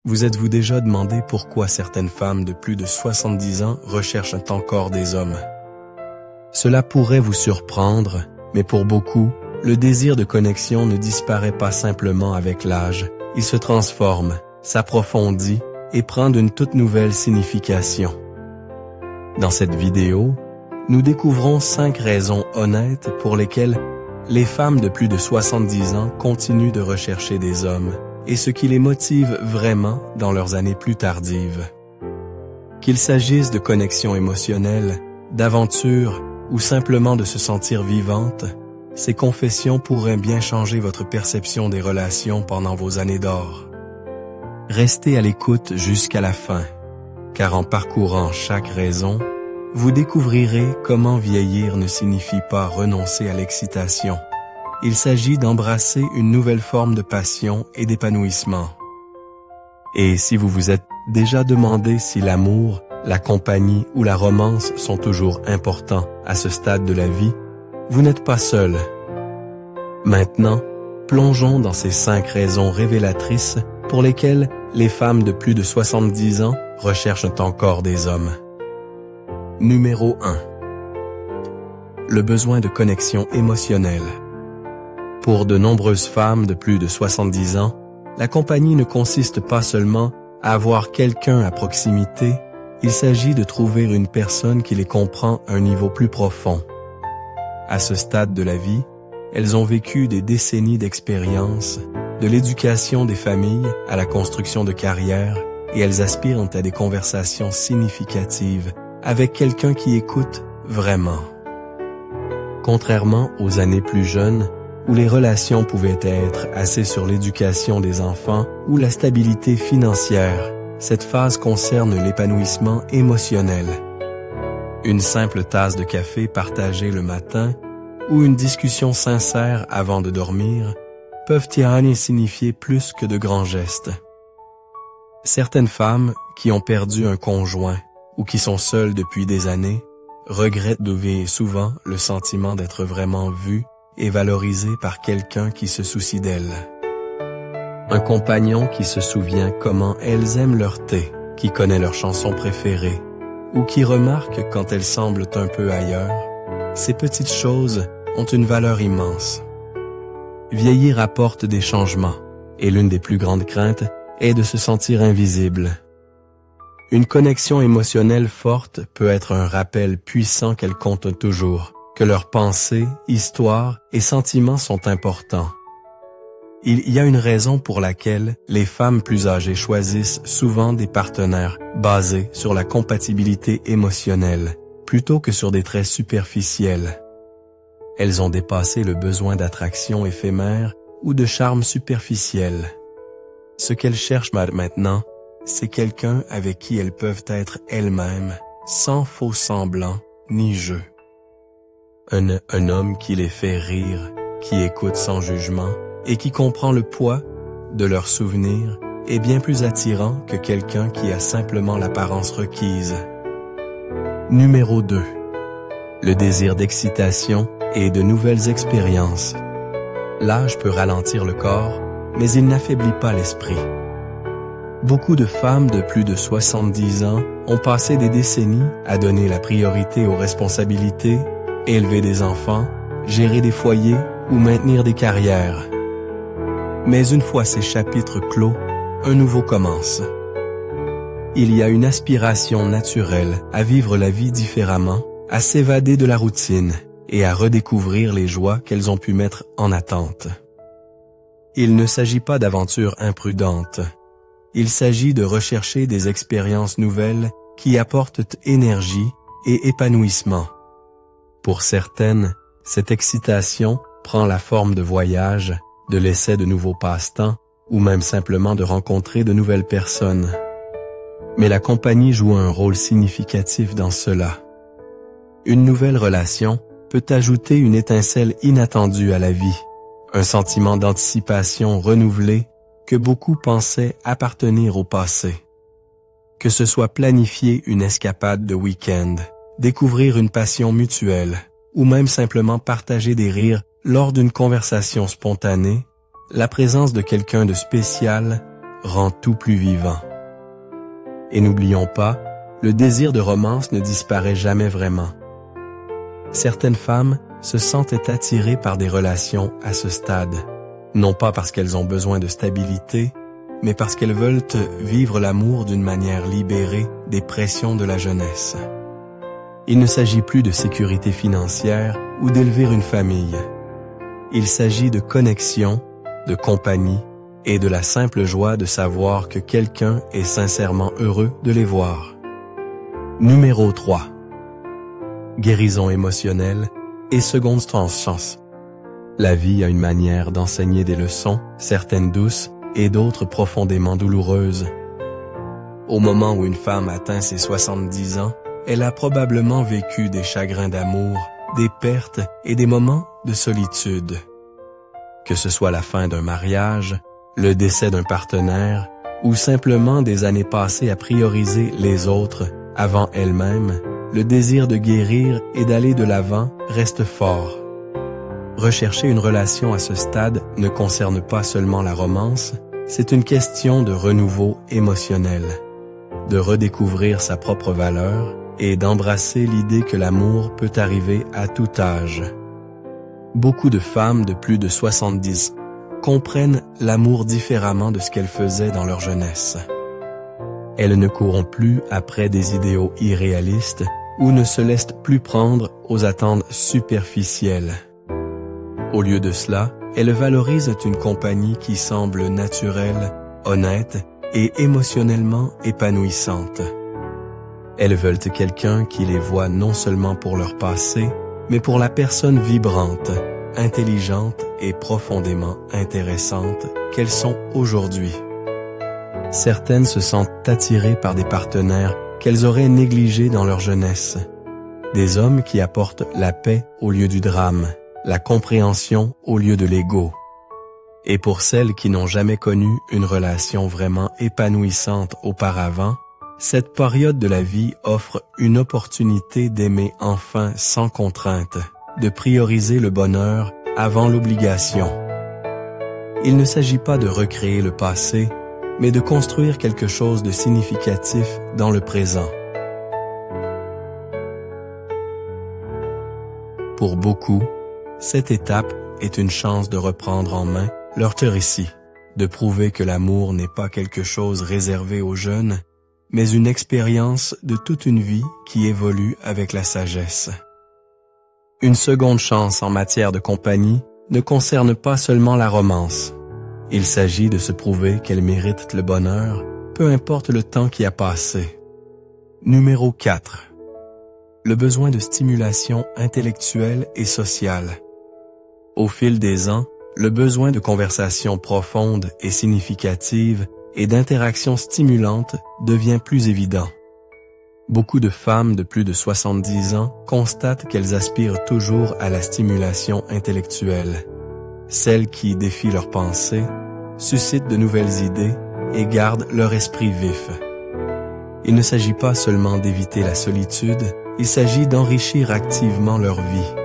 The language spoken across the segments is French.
Vous êtes-vous déjà demandé pourquoi certaines femmes de plus de 70 ans recherchent encore des hommes? Cela pourrait vous surprendre, mais pour beaucoup, le désir de connexion ne disparaît pas simplement avec l'âge. Il se transforme, s'approfondit et prend d'une toute nouvelle signification. Dans cette vidéo, nous découvrons 5 raisons honnêtes pour lesquelles les femmes de plus de 70 ans continuent de rechercher des hommes et ce qui les motive vraiment dans leurs années plus tardives. Qu'il s'agisse de connexion émotionnelle, d'aventure ou simplement de se sentir vivante, ces confessions pourraient bien changer votre perception des relations pendant vos années d'or. Restez à l'écoute jusqu'à la fin, car en parcourant chaque raison, vous découvrirez comment vieillir ne signifie pas renoncer à l'excitation. Il s'agit d'embrasser une nouvelle forme de passion et d'épanouissement. Et si vous vous êtes déjà demandé si l'amour, la compagnie ou la romance sont toujours importants à ce stade de la vie, vous n'êtes pas seul. Maintenant, plongeons dans ces 5 raisons révélatrices pour lesquelles les femmes de plus de 70 ans recherchent encore des hommes. Numéro 1. Le besoin de connexion émotionnelle. Pour de nombreuses femmes de plus de 70 ans, la compagnie ne consiste pas seulement à avoir quelqu'un à proximité, il s'agit de trouver une personne qui les comprend à un niveau plus profond. À ce stade de la vie, elles ont vécu des décennies d'expérience, de l'éducation des familles à la construction de carrières, et elles aspirent à des conversations significatives avec quelqu'un qui écoute vraiment. Contrairement aux années plus jeunes, où les relations pouvaient être axées sur l'éducation des enfants ou la stabilité financière, cette phase concerne l'épanouissement émotionnel. Une simple tasse de café partagée le matin ou une discussion sincère avant de dormir peuvent y signifier plus que de grands gestes. Certaines femmes qui ont perdu un conjoint ou qui sont seules depuis des années regrettent d'oublier souvent le sentiment d'être vraiment vues et valorisées par quelqu'un qui se soucie d'elles. Un compagnon qui se souvient comment elles aiment leur thé, qui connaît leur chanson préférée, ou qui remarque quand elles semblent un peu ailleurs. Ces petites choses ont une valeur immense. Vieillir apporte des changements, et l'une des plus grandes craintes est de se sentir invisible. Une connexion émotionnelle forte peut être un rappel puissant qu'elles comptent toujours, que leurs pensées, histoires et sentiments sont importants. Il y a une raison pour laquelle les femmes plus âgées choisissent souvent des partenaires basés sur la compatibilité émotionnelle, plutôt que sur des traits superficiels. Elles ont dépassé le besoin d'attraction éphémère ou de charme superficiel. Ce qu'elles cherchent maintenant, c'est quelqu'un avec qui elles peuvent être elles-mêmes, sans faux semblants ni jeu. Un homme qui les fait rire, qui écoute sans jugement et qui comprend le poids de leurs souvenirs est bien plus attirant que quelqu'un qui a simplement l'apparence requise. Numéro 2. Le désir d'excitation et de nouvelles expériences. L'âge peut ralentir le corps, mais il n'affaiblit pas l'esprit. Beaucoup de femmes de plus de 70 ans ont passé des décennies à donner la priorité aux responsabilités, élever des enfants, gérer des foyers ou maintenir des carrières. Mais une fois ces chapitres clos, un nouveau commence. Il y a une aspiration naturelle à vivre la vie différemment, à s'évader de la routine et à redécouvrir les joies qu'elles ont pu mettre en attente. Il ne s'agit pas d'aventures imprudentes. Il s'agit de rechercher des expériences nouvelles qui apportent énergie et épanouissement. Pour certaines, cette excitation prend la forme de voyages, de l'essai de nouveaux passe-temps ou même simplement de rencontrer de nouvelles personnes. Mais la compagnie joue un rôle significatif dans cela. Une nouvelle relation peut ajouter une étincelle inattendue à la vie, un sentiment d'anticipation renouvelé que beaucoup pensaient appartenir au passé. Que ce soit planifier une escapade de week-end, découvrir une passion mutuelle, ou même simplement partager des rires lors d'une conversation spontanée, la présence de quelqu'un de spécial rend tout plus vivant. Et n'oublions pas, le désir de romance ne disparaît jamais vraiment. Certaines femmes se sentaient attirées par des relations à ce stade, non pas parce qu'elles ont besoin de stabilité, mais parce qu'elles veulent vivre l'amour d'une manière libérée des pressions de la jeunesse. Il ne s'agit plus de sécurité financière ou d'élever une famille. Il s'agit de connexion, de compagnie et de la simple joie de savoir que quelqu'un est sincèrement heureux de les voir. Numéro 3. Guérison émotionnelle et seconde chance. La vie a une manière d'enseigner des leçons, certaines douces et d'autres profondément douloureuses. Au moment où une femme atteint ses 70 ans, elle a probablement vécu des chagrins d'amour, des pertes et des moments de solitude. Que ce soit la fin d'un mariage, le décès d'un partenaire ou simplement des années passées à prioriser les autres avant elle-même, le désir de guérir et d'aller de l'avant reste fort. Rechercher une relation à ce stade ne concerne pas seulement la romance, c'est une question de renouveau émotionnel, de redécouvrir sa propre valeur et d'embrasser l'idée que l'amour peut arriver à tout âge. Beaucoup de femmes de plus de 70 comprennent l'amour différemment de ce qu'elles faisaient dans leur jeunesse. Elles ne courent plus après des idéaux irréalistes ou ne se laissent plus prendre aux attentes superficielles. Au lieu de cela, elles valorisent une compagnie qui semble naturelle, honnête et émotionnellement épanouissante. Elles veulent quelqu'un qui les voit non seulement pour leur passé, mais pour la personne vibrante, intelligente et profondément intéressante qu'elles sont aujourd'hui. Certaines se sentent attirées par des partenaires qu'elles auraient négligés dans leur jeunesse. Des hommes qui apportent la paix au lieu du drame, la compréhension au lieu de l'ego. Et pour celles qui n'ont jamais connu une relation vraiment épanouissante auparavant, cette période de la vie offre une opportunité d'aimer enfin sans contrainte, de prioriser le bonheur avant l'obligation. Il ne s'agit pas de recréer le passé, mais de construire quelque chose de significatif dans le présent. Pour beaucoup, cette étape est une chance de reprendre en main leur récit, de prouver que l'amour n'est pas quelque chose réservé aux jeunes, mais une expérience de toute une vie qui évolue avec la sagesse. Une seconde chance en matière de compagnie ne concerne pas seulement la romance. Il s'agit de se prouver qu'elle mérite le bonheur, peu importe le temps qui a passé. Numéro 4. Le besoin de stimulation intellectuelle et sociale. Au fil des ans, le besoin de conversations profondes et significatives et d'interactions stimulantes devient plus évident. Beaucoup de femmes de plus de 70 ans constatent qu'elles aspirent toujours à la stimulation intellectuelle, celle qui défie leurs pensées, suscite de nouvelles idées et garde leur esprit vif. Il ne s'agit pas seulement d'éviter la solitude, il s'agit d'enrichir activement leur vie.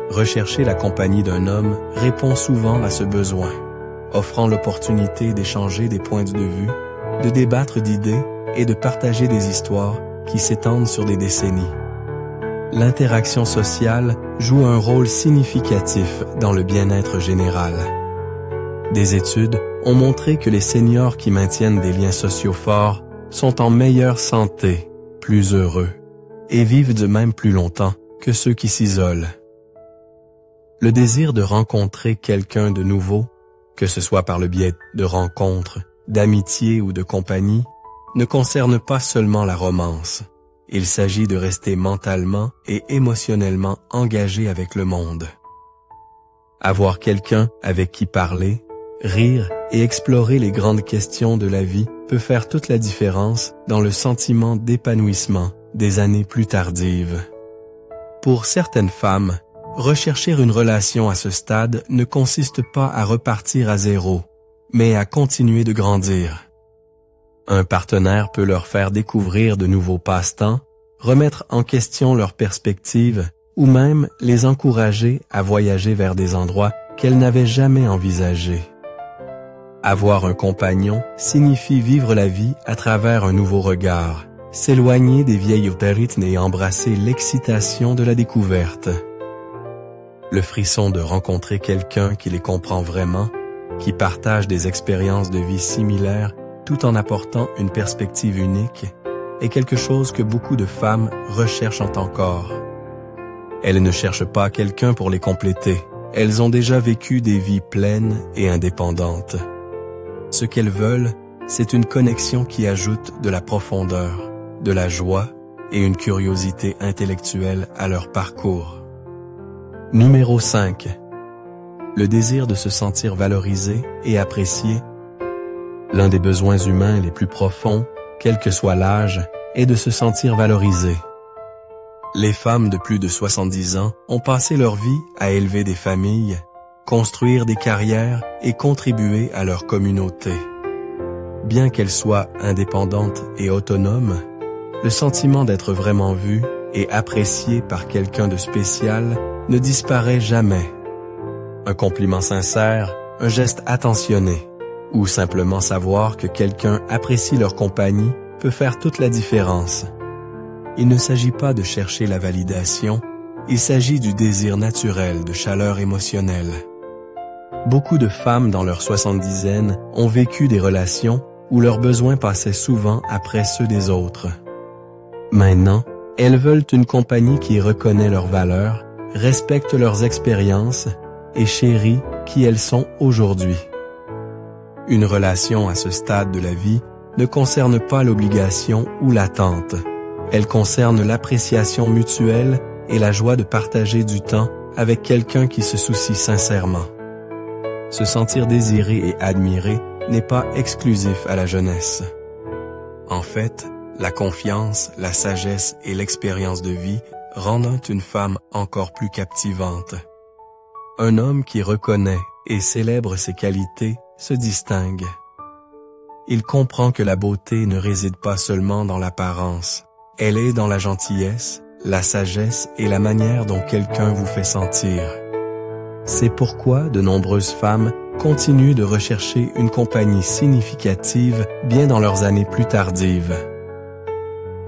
Rechercher la compagnie d'un homme répond souvent à ce besoin, offrant l'opportunité d'échanger des points de vue, de débattre d'idées et de partager des histoires qui s'étendent sur des décennies. L'interaction sociale joue un rôle significatif dans le bien-être général. Des études ont montré que les seniors qui maintiennent des liens sociaux forts sont en meilleure santé, plus heureux, et vivent de même plus longtemps que ceux qui s'isolent. Le désir de rencontrer quelqu'un de nouveau, que ce soit par le biais de rencontres, d'amitié ou de compagnie, ne concerne pas seulement la romance. Il s'agit de rester mentalement et émotionnellement engagé avec le monde. Avoir quelqu'un avec qui parler, rire et explorer les grandes questions de la vie peut faire toute la différence dans le sentiment d'épanouissement des années plus tardives. Pour certaines femmes, rechercher une relation à ce stade ne consiste pas à repartir à zéro, mais à continuer de grandir. Un partenaire peut leur faire découvrir de nouveaux passe-temps, remettre en question leurs perspectives ou même les encourager à voyager vers des endroits qu'elles n'avaient jamais envisagés. Avoir un compagnon signifie vivre la vie à travers un nouveau regard, s'éloigner des vieilles rythmes et embrasser l'excitation de la découverte. Le frisson de rencontrer quelqu'un qui les comprend vraiment, qui partage des expériences de vie similaires tout en apportant une perspective unique, est quelque chose que beaucoup de femmes recherchent encore. Elles ne cherchent pas quelqu'un pour les compléter. Elles ont déjà vécu des vies pleines et indépendantes. Ce qu'elles veulent, c'est une connexion qui ajoute de la profondeur, de la joie et une curiosité intellectuelle à leur parcours. Numéro 5. Le désir de se sentir valorisé et apprécié. L'un des besoins humains les plus profonds, quel que soit l'âge, est de se sentir valorisé. Les femmes de plus de 70 ans ont passé leur vie à élever des familles, construire des carrières et contribuer à leur communauté. Bien qu'elles soient indépendantes et autonomes, le sentiment d'être vraiment vu et apprécié par quelqu'un de spécial ne disparaît jamais. Un compliment sincère, un geste attentionné, ou simplement savoir que quelqu'un apprécie leur compagnie peut faire toute la différence. Il ne s'agit pas de chercher la validation, il s'agit du désir naturel de chaleur émotionnelle. Beaucoup de femmes dans leur soixante-dizaine ont vécu des relations où leurs besoins passaient souvent après ceux des autres. Maintenant, elles veulent une compagnie qui reconnaît leurs valeurs, respecte leurs expériences et chérit qui elles sont aujourd'hui. Une relation à ce stade de la vie ne concerne pas l'obligation ou l'attente. Elle concerne l'appréciation mutuelle et la joie de partager du temps avec quelqu'un qui se soucie sincèrement. Se sentir désiré et admiré n'est pas exclusif à la jeunesse. En fait, la confiance, la sagesse et l'expérience de vie rendent une femme encore plus captivante. Un homme qui reconnaît et célèbre ses qualités se distingue. Il comprend que la beauté ne réside pas seulement dans l'apparence. Elle est dans la gentillesse, la sagesse et la manière dont quelqu'un vous fait sentir. C'est pourquoi de nombreuses femmes continuent de rechercher une compagnie significative bien dans leurs années plus tardives.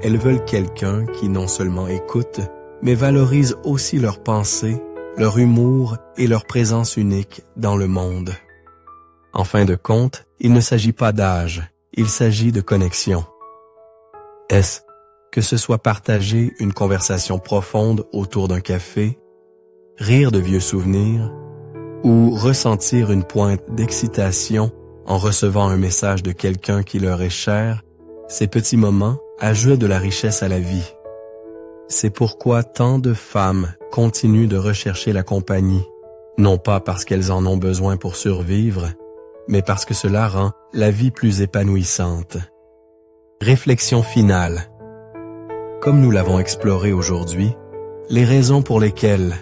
Elles veulent quelqu'un qui non seulement écoute, mais valorise aussi leurs pensées, leur humour et leur présence unique dans le monde. En fin de compte, il ne s'agit pas d'âge, il s'agit de connexion. Est-ce que ce soit partager une conversation profonde autour d'un café, rire de vieux souvenirs, ou ressentir une pointe d'excitation en recevant un message de quelqu'un qui leur est cher, ces petits moments ajoutent de la richesse à la vie. C'est pourquoi tant de femmes continuent de rechercher la compagnie, non pas parce qu'elles en ont besoin pour survivre, mais parce que cela rend la vie plus épanouissante. Réflexion finale. Comme nous l'avons exploré aujourd'hui, les raisons pour lesquelles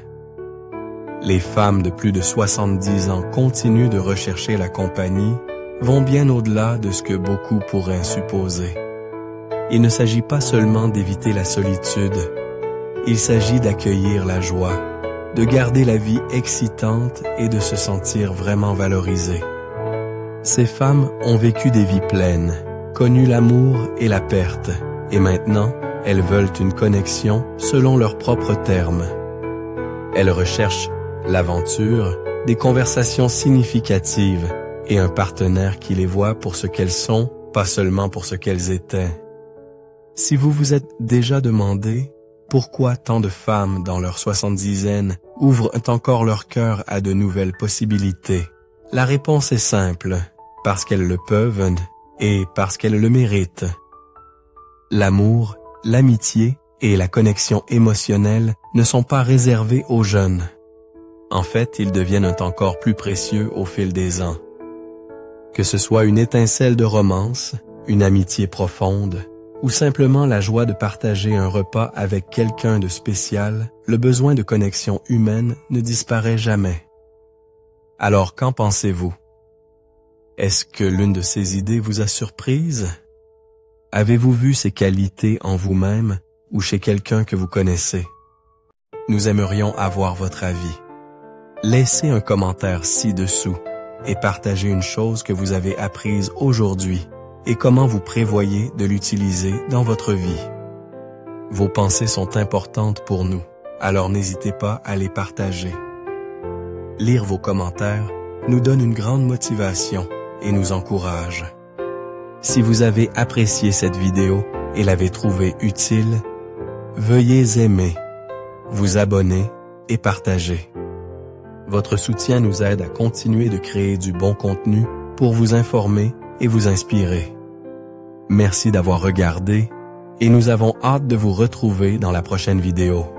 les femmes de plus de 70 ans continuent de rechercher la compagnie vont bien au-delà de ce que beaucoup pourraient supposer. Il ne s'agit pas seulement d'éviter la solitude, il s'agit d'accueillir la joie, de garder la vie excitante et de se sentir vraiment valorisées. Ces femmes ont vécu des vies pleines, connu l'amour et la perte, et maintenant, elles veulent une connexion selon leurs propres termes. Elles recherchent l'aventure, des conversations significatives et un partenaire qui les voit pour ce qu'elles sont, pas seulement pour ce qu'elles étaient. Si vous vous êtes déjà demandé pourquoi tant de femmes dans leur soixante-dizaine ouvrent encore leur cœur à de nouvelles possibilités, la réponse est simple, parce qu'elles le peuvent et parce qu'elles le méritent. L'amour, l'amitié et la connexion émotionnelle ne sont pas réservés aux jeunes. En fait, ils deviennent encore plus précieux au fil des ans. Que ce soit une étincelle de romance, une amitié profonde, ou simplement la joie de partager un repas avec quelqu'un de spécial, le besoin de connexion humaine ne disparaît jamais. Alors qu'en pensez-vous? Est-ce que l'une de ces idées vous a surprise? Avez-vous vu ces qualités en vous-même ou chez quelqu'un que vous connaissez? Nous aimerions avoir votre avis. Laissez un commentaire ci-dessous et partagez une chose que vous avez apprise aujourd'hui et comment vous prévoyez de l'utiliser dans votre vie. Vos pensées sont importantes pour nous, alors n'hésitez pas à les partager. Lire vos commentaires nous donne une grande motivation et nous encourage. Si vous avez apprécié cette vidéo et l'avez trouvée utile, veuillez aimer, vous abonner et partager. Votre soutien nous aide à continuer de créer du bon contenu pour vous informer et vous inspirer. Merci d'avoir regardé et nous avons hâte de vous retrouver dans la prochaine vidéo.